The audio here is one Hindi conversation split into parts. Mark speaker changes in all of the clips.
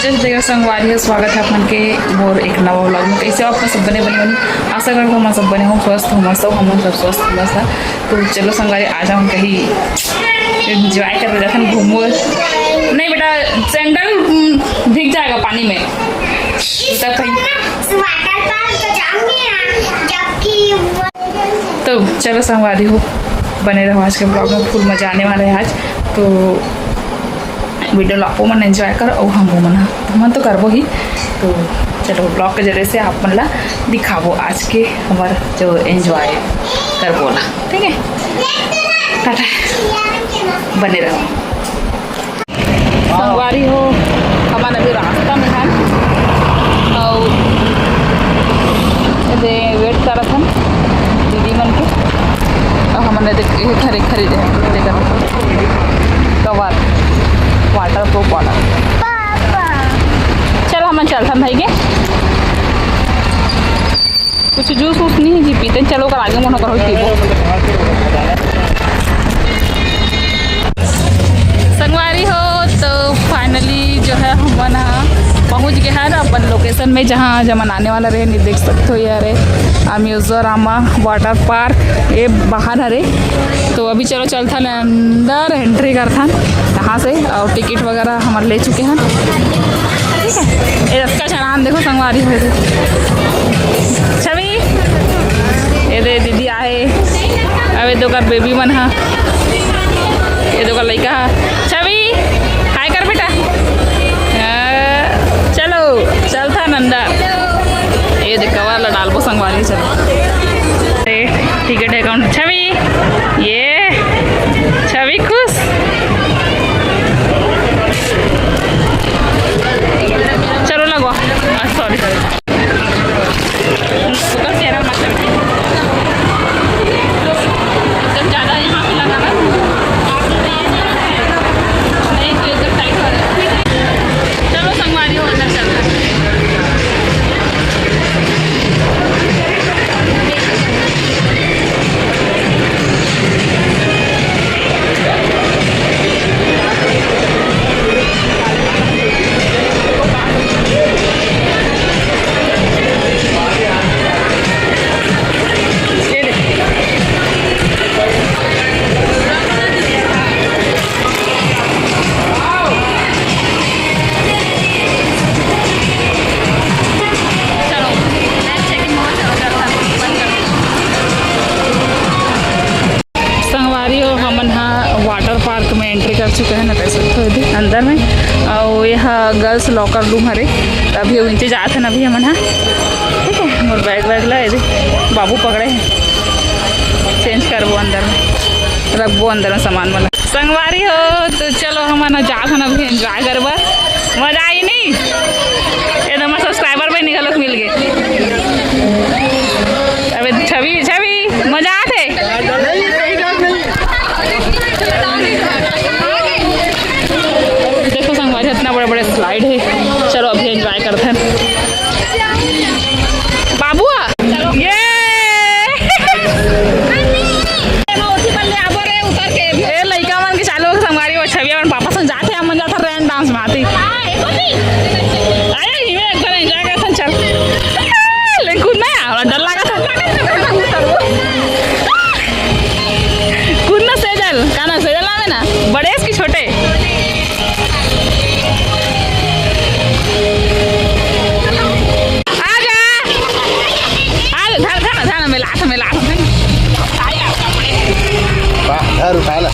Speaker 1: जय संगवारी स्वागत है अपन के और एक नवा व्लॉग में। कैसे आप सब बने आशा करता हूँ सब बने हो स्वस्थ हो मस्त हो हम सब स्वस्थ मस्त है। तो चलो संगवारी आ जाओ कहीं एंजॉय कर रहे थे घूमो। नहीं बेटा सैंडल भीग जाएगा पानी में तब कहीं। तो चलो संगवारी हो बने रहो आज के ब्लॉग में, फुल मजा आने वाला है आज। तो वीडियो लापो मन एंजॉय कर और हम मन तो करबो ही। तो चलो ब्लॉग के जरिए से आप मन ला दिखाबो आज के हमार जो एंजॉय करबो ला, ठीक है। टाटा, बने रहो संगवारी हो। हमारे अभी रास्ता में है और वेट कर रहा दीदी मन के और हमने खरीदे कवर वाटर प्रूफ वाला। चल हम चलता भाई के कुछ जूस वूस नहीं जी पीते, चलो कर आगे मन करो पीबो। संगवारी हो तो फाइनली जो है हम पहुंच गए हैं अपन लोकेशन में जहां जमन आने वाला रहे। नहीं देख सकते हो यार म्यूजोरामा वाटर पार्क ये बाहर हरे। तो अभी चलो चलता अंदर एंट्री करता यहाँ से और टिकट वगैरह हमारे ले चुके हैं, ठीक है। ये इसका चलान देखो संगवारी हो छवि ये दे दीदी आए अबे दो का बेबी मन है ये दो का लड़का है। छवि हाय कर बेटा, चलो चलता नंदा ये देख कवर ला डालबो संगवारी। चलो टिकट अकाउंट छवि ये छवि खुश। चलो लगवा सॉरी जब ज़्यादा यहाँ पे लगाना नहीं तो इधर टाइट हो रहा है। चलो संगवारी हो अंदर चलते चुके हैं ना कैसे तो अंदर में और यहाँ गर्ल्स लॉकर रूम हरे। अभी वो इंतजार थे ना अभी हम ठीक है। मोर बैग वैग ला बाबू पकड़े हैं चेंज करबो अंदर में रखबो अंदर में सामान वाला। संगवारी हो तो चलो हम जा था अभी एंजॉय करबा। मजा आई नहीं ये तो हमारे सब्सक्राइबर भी निकल मिल गए। अबे छवि छवि मजा आते इतना बड़े बड़े स्लाइड है। चलो अभी एंजॉय करते हैं बाबू ये लड़का मन के चालू संगवारी और छवि अपन पापा संग जाते हम मन जाते रैन डांस में आती अरे एंजॉय करते चल लेकिन कूदना है डर लगा था कूदना सेजल काना सेजल आवे ना बड़े इसकी छोटे
Speaker 2: उठाला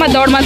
Speaker 1: दौड़ मत।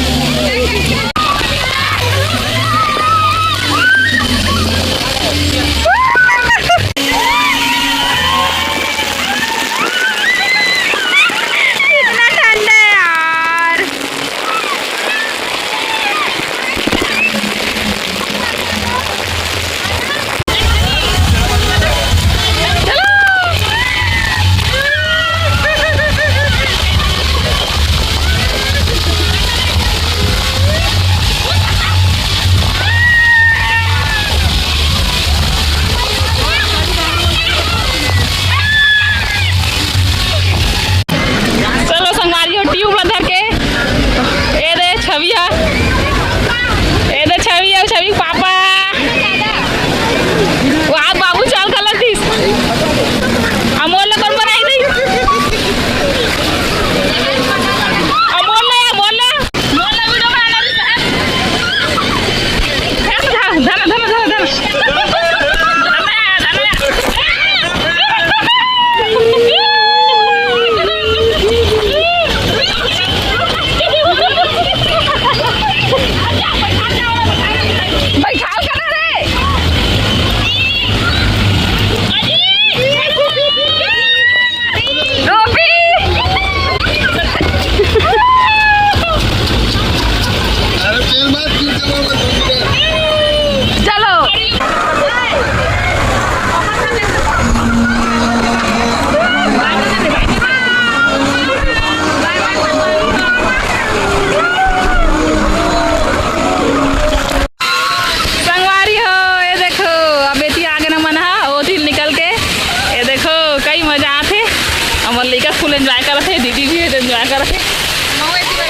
Speaker 1: फुल एंजॉय कर रहे थे, दीदी भी एंजॉय कर रहे थे,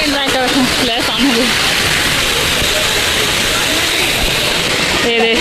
Speaker 1: एंजॉय कर रहे थे। ले सामने ये दे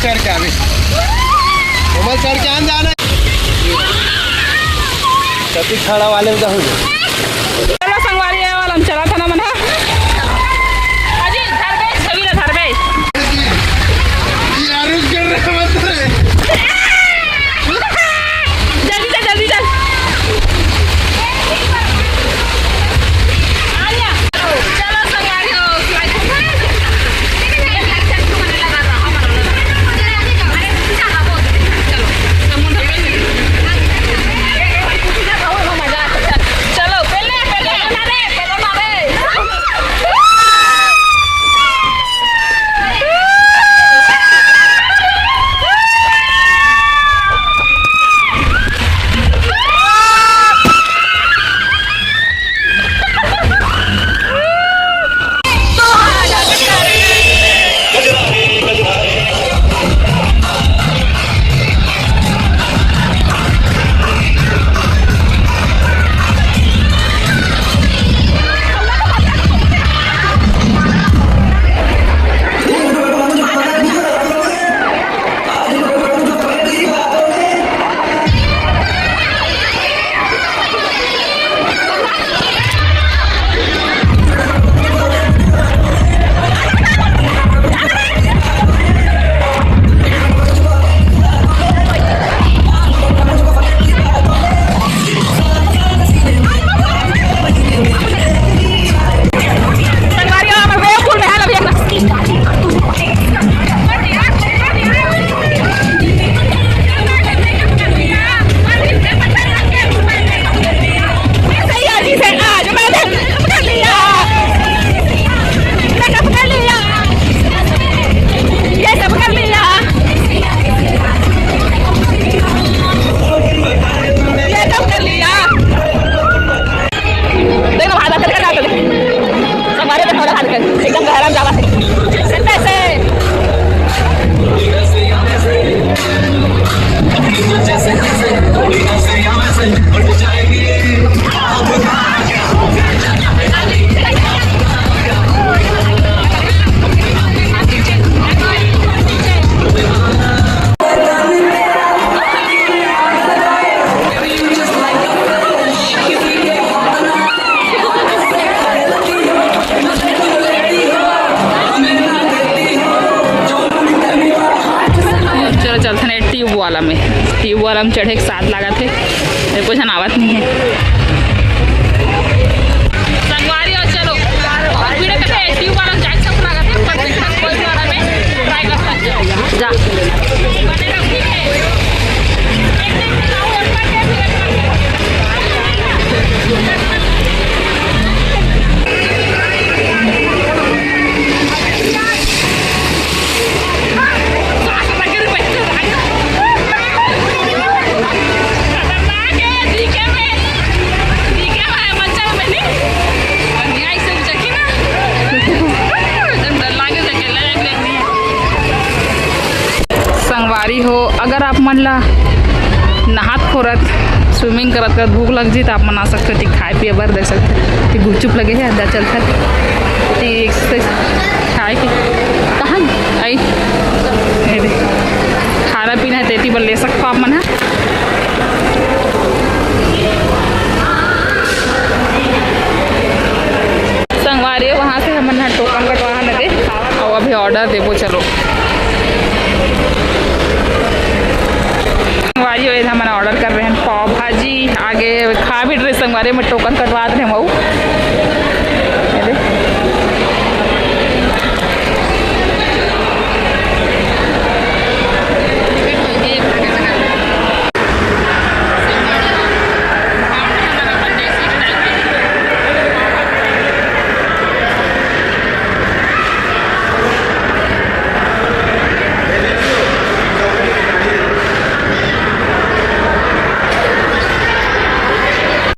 Speaker 2: चढ़ के आवे मोबाइल चढ़ के आन जाना सती खड़ा वाले में जाओ।
Speaker 1: चलो संगवारी है वाला हम चला था ना मना अजी घर पे छवि ना घर पे
Speaker 2: यार रुक कर रहा मत रे
Speaker 1: जल्दी चल जल्दी चल आलिया चलो संगवारी हो चलो पहले वाला हम चढ़े के साथ लगा थे, मेरे को जनावत नहीं है संगवारी। और चलो वीडियो कहते हैं ट्यूब वाला जाके सब लगा थे, पर देखना कोई वाला में ट्राई कर सकते हो जा बनेगा ठीक है। एक दिन खाओ और करके संगवारी हो। अगर आप मन ला नहात खोरत स्विमिंग करत करत भूख लग जी तो आप मन आ सकते हो, खाए पिए बर देख सकते गुपचुप लगे है अंदर चलता खाए के कहाँ आई खाना पीना है तेती बर ले सकते हो आप मन है। संगवारी वहाँ से हम टोकन कटवा न दे और अभी ऑर्डर देवो चलो संगवारी हो मैंने ऑर्डर कर रहे हैं पाव भाजी, आगे खा भी रहे संगवारी में टोकन कटवा रहे हैं मऊ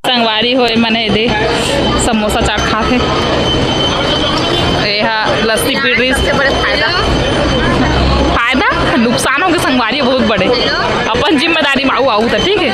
Speaker 1: संगवारी हो मैंने दे समोसा चाट खाते यहाँ लस्सी पी रही फायदा नुकसान होंगे संगवारी बहुत बड़े अपन जिम्मेदारी में आऊ तो ठीक है।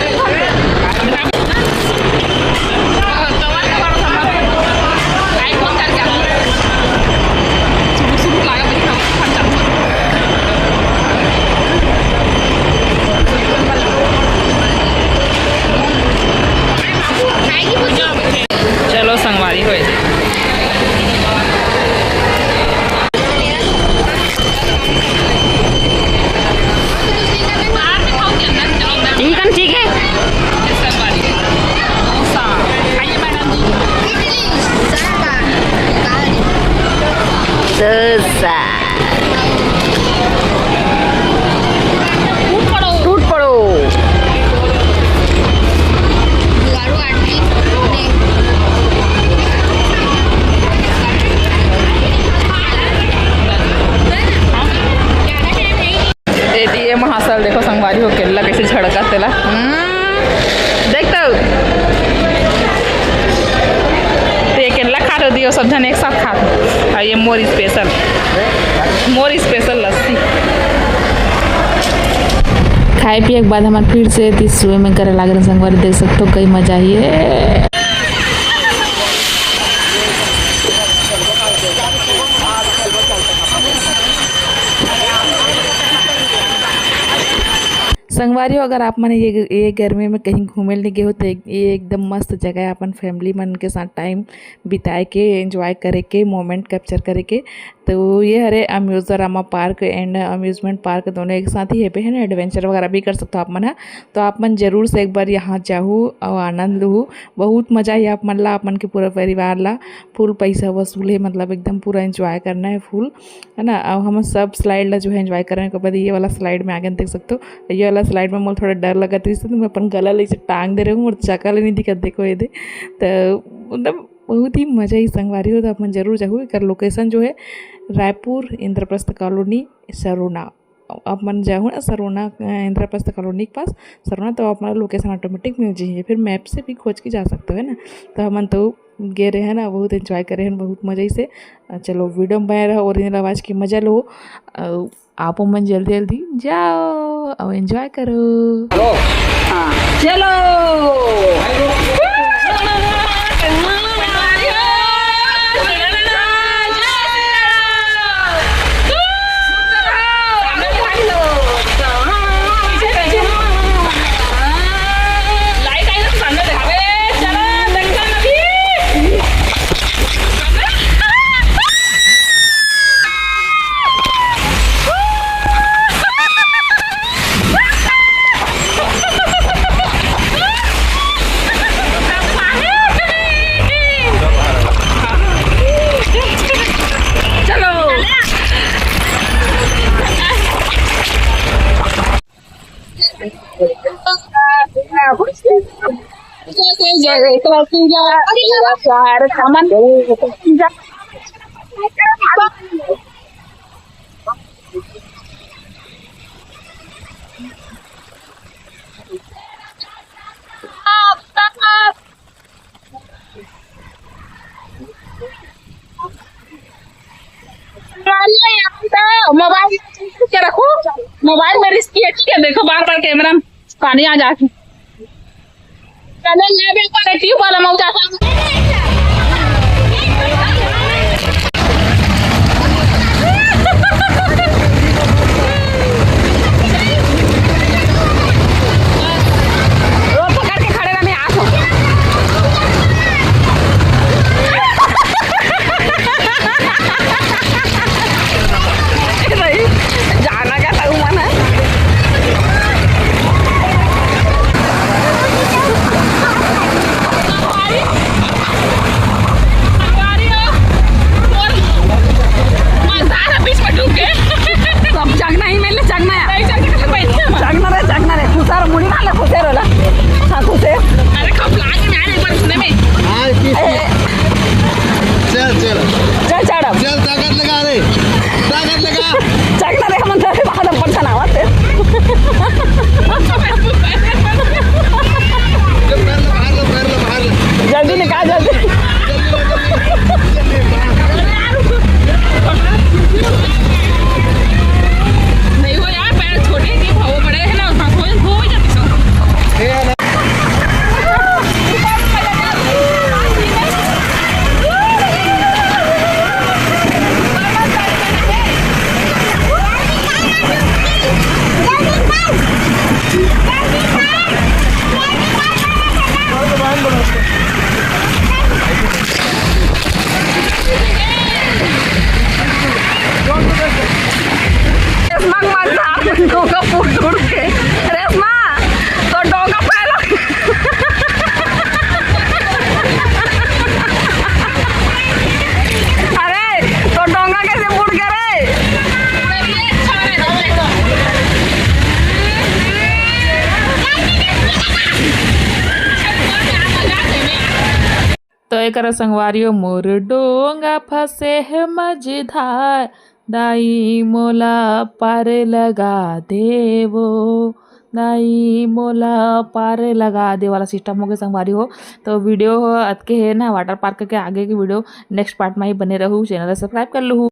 Speaker 1: चलो संगवारी हो ठीक है टूट पड़ो महासल देखो संगवारी हो केला कैसे झड़का तेला देख तो ये केला खा रहे दियो सब जन एक साथ खा दो। ये मोर स्पेशल लस्सी खाए पिए के बाद हमारे फिर से स्विमिंग करे लग रहे संगवारी देख सकते हो कई मजा ही है। संगवारी हो अगर आप मन ये गर्मी में कहीं घूमे नहीं गए हो तो ये एकदम मस्त जगह है अपन फैमिली मन के साथ टाइम बिताए के एंजॉय करे के मोमेंट कैप्चर करे के। तो ये हरे अम्यूजरामा पार्क एंड अम्यूजमेंट पार्क दोनों एक साथ ही है पे है ना, एडवेंचर वगैरह भी कर सकते हो आप मन है। तो आप मन जरूर से एक बार यहाँ जाओ और आनंद लो, बहुत मजा है आप मन ला, आप मन के पूरा परिवार ला फुल पैसा वसूल है, मतलब एकदम पूरा एंजॉय करना है फुल है ना। अब हम सब स्लाइड ला जो है एंजॉय कर रहे हैं। के बाद ये वाला स्लाइड में आगे देख सकते हो, ये वाला स्लाइड में मुझे थोड़ा डर लगा था तो मैं अपन गला ले टांग दे रही हूँ और चक्का नहीं दिखा देखो ये दे। तो मतलब बहुत ही मज़ा ही संगवारी हो तो अपन जरूर जाओ। एक लोकेशन जो है रायपुर इंद्रप्रस्थ कॉलोनी सरोना, आप मन जाओ ना सरोना इंद्रप्रस्थ कॉलोनी के पास सरोना, तो आप लोकेशन ऑटोमेटिक मिल जाइए, फिर मैप से भी खोज के जा सकते हो है ना। तो हम तो गए रहे हैं ना, बहुत एंजॉय करे हैं बहुत मज़े से। चलो वीडियो में बने रहो, ओरिजिनल आवाज़ की मजा लो, आप मन जल्दी जल्दी जाओ और एंजॉय करो। हाँ चलो मोबाइल के रखो, मोबाइल में रिस्की है, ठीक है। देखो बार बार कैमरा में पानी आ जाके ट्यूब वाला मौजा पकड़ के खड़े रहने आँख जाना क्या था मन है। जगना ही मेले जगना रे खुसार मुड़ी ना ले खुसेर होला हां खुसेर अरे कब लागे ना एक बार सुने में
Speaker 2: हां चल चल
Speaker 1: चल चढ़
Speaker 2: चल ताकत लगा रे ताकत लगा
Speaker 1: जगना रे हम तो बाहर पड़ता ना आते
Speaker 2: बाहर
Speaker 1: जल्दी निकाल जल्दी नहीं हो यार पैर छोटे नहीं भाव बड़े है ना उसमें हो ही जाती सब डोंगा फूट उड़ के रेशमा तो डोंगा पहला अरे तो डोंगा कैसे फूट गया रे तो एक संगवारियों मोर डोंगा फंसे है मझधार दाई मोला पार लगा देवो दाई मोला पार लगा दे वाला सिस्टम हो गया संगवारी हो। तो वीडियो अतके है ना वाटर पार्क के आगे की वीडियो नेक्स्ट पार्ट में ही बने रहूँ। चैनल सब्सक्राइब कर लूँ।